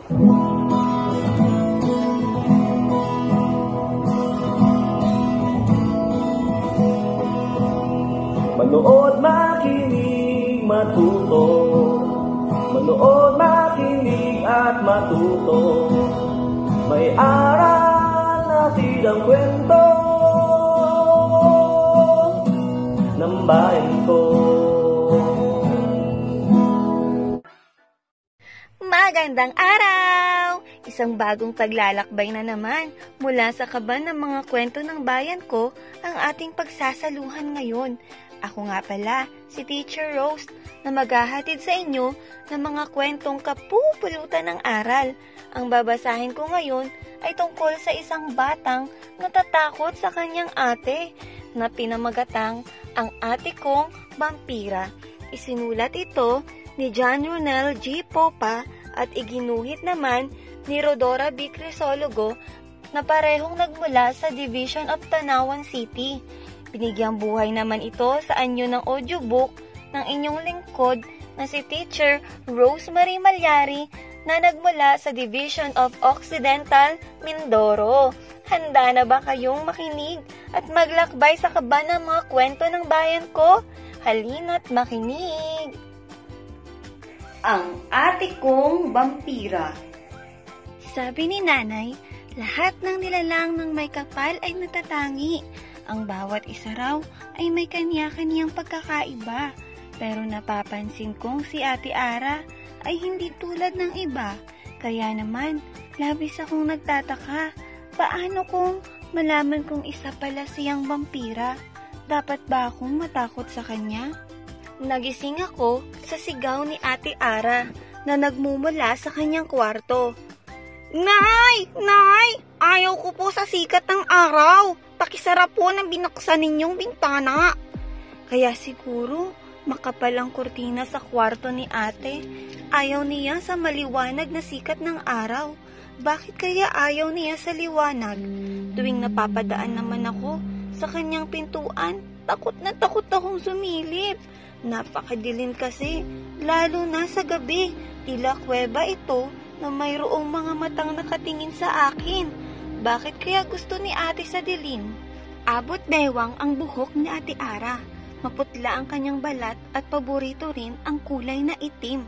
Manood, makinig, matuto. Manood, makinig at matuto. May aral na silang kwento ng bayan ko. Magandang araw! Isang bagong paglalakbay na naman mula sa kaban ng mga kwento ng bayan ko ang ating pagsasaluhan ngayon. Ako nga pala, si Teacher Rose, na maghahatid sa inyo ng mga kwentong kapupulutan ng aral. Ang babasahin ko ngayon ay tungkol sa isang batang natatakot sa kanyang ate na pinamagatang ang ate kong Vampira. Isinulat ito ni John Ronel G. Popa at iginuhit naman ni Rodora B. Crisologo na parehong nagmula sa Division of Tanawan City. Binigyang buhay naman ito sa anyo ng audiobook ng inyong lingkod na si Teacher Rosemary Malyari na nagmula sa Division of Occidental Mindoro. Handa na ba kayong makinig at maglakbay sa kaban ng mga kwento ng bayan ko? Halina't makinig! Ang ate kong Vampira. Sabi ni nanay, lahat ng nilalang ng may kapal ay natatangi. Ang bawat isa raw ay may kanya-kanyang pagkakaiba. Pero napapansin kong si Ate Ara ay hindi tulad ng iba. Kaya naman, labis akong nagtataka. Paano kung malaman kong isa pala siyang vampira? Dapat ba akong matakot sa kanya? Nagising ako sa sigaw ni Ate Ara na nagmumula sa kanyang kwarto. Nay! Nay! Ayaw ko po sa sikat ng araw. Pakisara po ng binuksan ninyong bintana. Kaya siguro makapal ang kurtina sa kwarto ni ate. Ayaw niya sa maliwanag na sikat ng araw. Bakit kaya ayaw niya sa liwanag? Tuwing napapadaan naman ako sa kanyang pintuan, takot na takot akong sumilip. Napakadilim kasi, lalo na sa gabi. Tila kuweba ito na mayroong mga matang nakatingin sa akin. Bakit kaya gusto ni ate sa dilim? Abot bewang ang buhok ni Ate Ara. Maputla ang kanyang balat at paborito rin ang kulay na itim.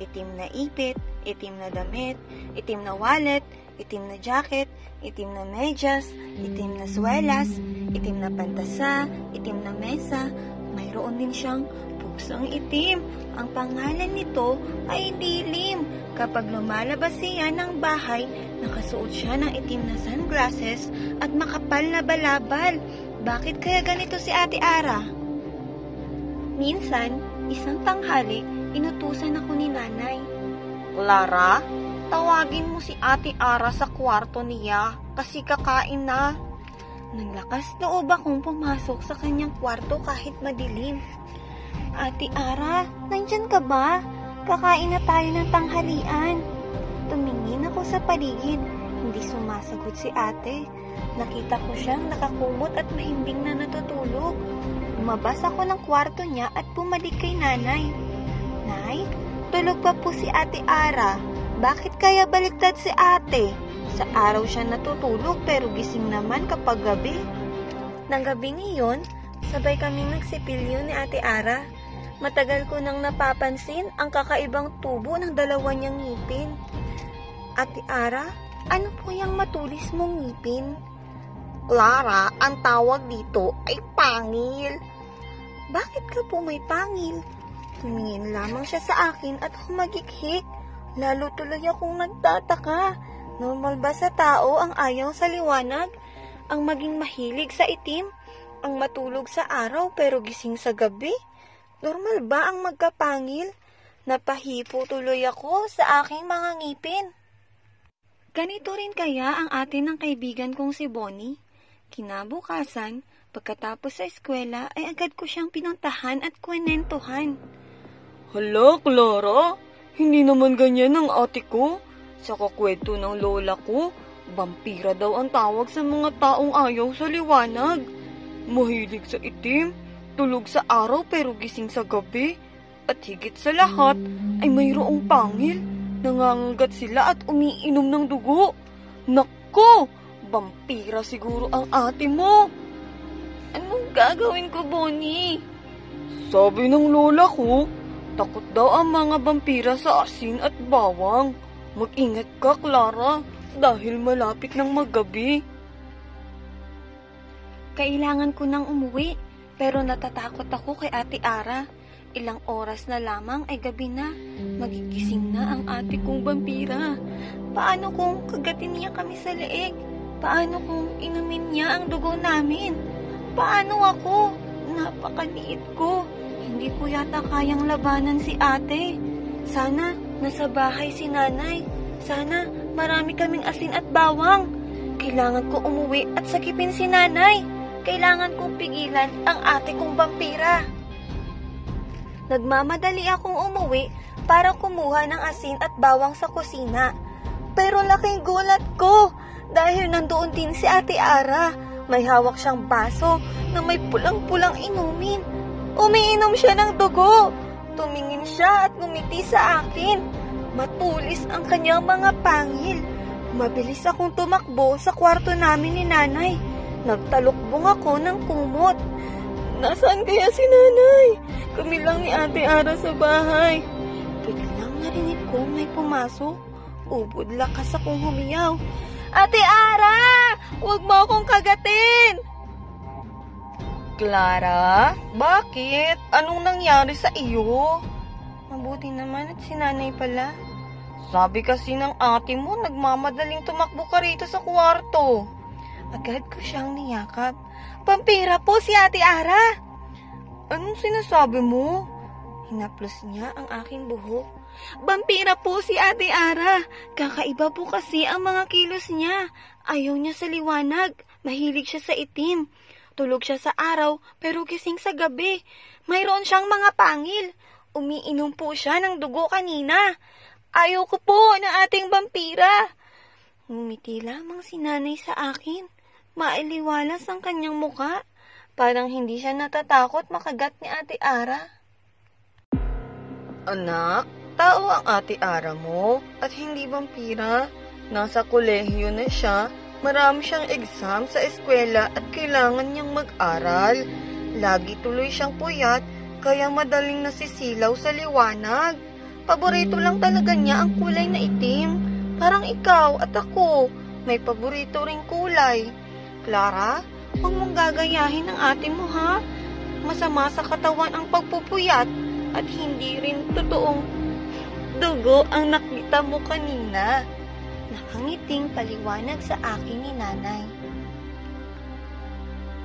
Itim na ipit, itim na damit, itim na wallet, itim na jacket, itim na medyas, itim na swelas, itim na pantasa, itim na mesa. Mayroon din siyang pusang itim. Ang pangalan nito ay Dilim. Kapag lumalabas siya ng bahay, nakasuot siya ng itim na sunglasses at makapal na balabal. Bakit kaya ganito si Ate Ara? Minsan, isang tanghali, inutusan ako ni nanay. Clara, tawagin mo si Ate Ara sa kwarto niya kasi kakain na. Naglakas loob akong pumasok sa kanyang kwarto kahit madilim. Ate Ara, nandyan ka ba? Kakain na tayo ng tanghalian. Tumingin ako sa paligid. Hindi sumasagot si ate. Nakita ko siyang nakakumot at mahimbing na natutulog. Lumabas ako ng kwarto niya at bumalik kay nanay. Nay, tulog pa po si Ate Ara. Bakit kaya baliktad si ate? Sa araw siya natutulog pero gising naman kapag gabi. Nang gabing iyon, sabay kaming nagsipilyo ni Ate Ara. Matagal ko nang napapansin ang kakaibang tubo ng dalawa niyang ngipin. Ate Ara, ano po yung matulis mong ngipin? Clara, ang tawag dito ay pangil. Bakit ka po may pangil? Tumingin lamang siya sa akin at humagikhik. Lalo tuloy akong nagtataka. Normal ba sa tao ang ayaw sa liwanag? Ang maging mahilig sa itim? Ang matulog sa araw pero gising sa gabi? Normal ba ang magkapangil? Napahipo tuloy ako sa aking mga ngipin. Ganito rin kaya ang atin ng kaibigan kong si Bonnie? Kinabukasan, pagkatapos sa eskwela ay agad ko siyang pinuntahan at kwenentuhan. Hala, Clara, hindi naman ganyan ang ate ko. Sa kakwento ng lola ko, vampira daw ang tawag sa mga taong ayaw sa liwanag. Mahilig sa itim, tulog sa araw pero gising sa gabi. At higit sa lahat ay mayroong pangil. Nangangagat sila at umiinom ng dugo. Naku! Vampira siguro ang ate mo. Anong gagawin ko, Bonnie? Sabi ng lola ko, takot daw ang mga vampira sa asin at bawang. Mag-ingat ka, Clara, dahil malapit ng maggabi. Kailangan ko nang umuwi, pero natatakot ako kay Ate Ara. Ilang oras na lamang ay gabi na. Magigising na ang ate kong vampira. Paano kung kagatin niya kami sa leeg? Paano kung inumin niya ang dugo namin? Paano ako? Napakaliit ko. Hindi ko yata kayang labanan si ate. Sana nasa bahay si nanay. Sana marami kaming asin at bawang. Kailangan ko umuwi at sakipin si nanay. Kailangan kong pigilan ang ate kong vampira. Nagmamadali akong umuwi para kumuha ng asin at bawang sa kusina. Pero laking gulat ko dahil nandoon din si Ate Ara. May hawak siyang baso na may pulang-pulang inumin. Umiinom siya ng dugo. Tumingin siya at ngumiti sa akin. Matulis ang kanyang mga pangil. Mabilis akong tumakbo sa kwarto namin ni nanay. Nagtalukbong ako ng kumot. Nasaan kaya si nanay? Kami lang ni Ate Ara sa bahay. Biglang narinig ko may pumasok. Ubod lakas akong humiyaw. Ate Ara! Huwag mo akong kagatin! Clara? Bakit? Anong nangyari sa iyo? Mabuti naman at si nanay pala. Sabi kasi ng ate mo, nagmamadaling tumakbo ka rito sa kwarto. Agad ko siyang niyakap. Vampira po si Ate Ara! Anong sinasabi mo? Hinaplos niya ang aking buhok. Vampira po si Ate Ara. Kakaiba po kasi ang mga kilos niya. Ayaw niya sa liwanag. Mahilig siya sa itim. Tulog siya sa araw pero gising sa gabi. Mayroon siyang mga pangil. Umiinom po siya ng dugo kanina. Ayaw ko po ng ating vampira. Ngumiti lamang si nanay sa akin. Mailiwalas ang kanyang muka. Parang hindi siya natatakot makagat ni Ate Ara. Anak, tao ang Ate Ara mo at hindi vampira. Nasa kolehiyo na siya. Marami siyang exam sa eskwela at kailangan niyang mag-aral. Lagi tuloy siyang puyat kaya madaling nasisilaw sa liwanag. Paborito lang talaga niya ang kulay na itim. Parang ikaw at ako. May paborito ring kulay. Clara, huwag mong gagayahin ang ate mo ha. Masama sa katawan ang pagpupuyat at hindi rin totoong dugo ang nakita mo kanina. Nakangiting paliwanag sa akin ni nanay.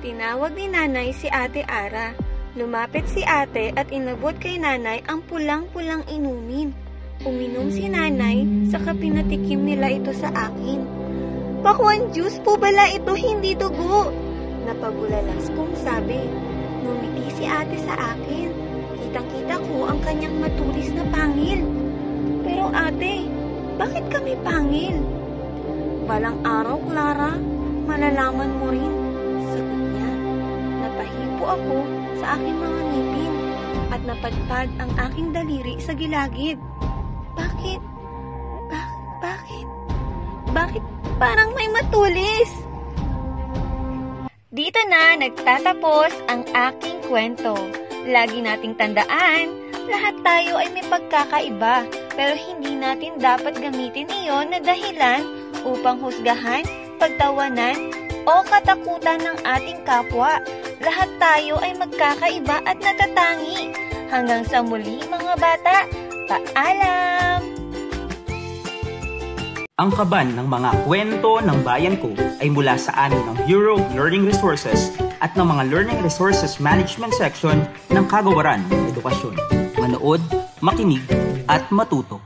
Tinawag ni nanay si Ate Ara. Lumapit si ate at inabot kay nanay ang pulang-pulang inumin. Uminom si nanay, saka pinatikim nila ito sa akin. Pakwan juice po bala ito, hindi dugo. Napagulalas kong sabi. Ngumiti si ate sa akin. Kitang-kita ko ang kanyang matulis na pangil. Pero ate, bakit kami pangil? Balang araw, Clara, malalaman mo rin. Sagot niya. Napahipo ako sa aking mga ngipin at napadpad ang aking daliri sa gilagid. Bakit? Bakit parang may matulis? Dito na nagtatapos ang aking kwento. Lagi nating tandaan, lahat tayo ay may pagkakaiba, pero hindi natin dapat gamitin iyon na dahilan upang husgahan, pagtawanan, o katakutan ng ating kapwa. Lahat tayo ay magkakaiba at natatangi. Hanggang sa muli mga bata, paalam! Ang kaban ng mga kwento ng bayan ko ay mula sa amin ng Bureau of Learning Resources at ng mga Learning Resources Management Section ng Kagawaran ng Edukasyon. Manood, makinig, at matuto.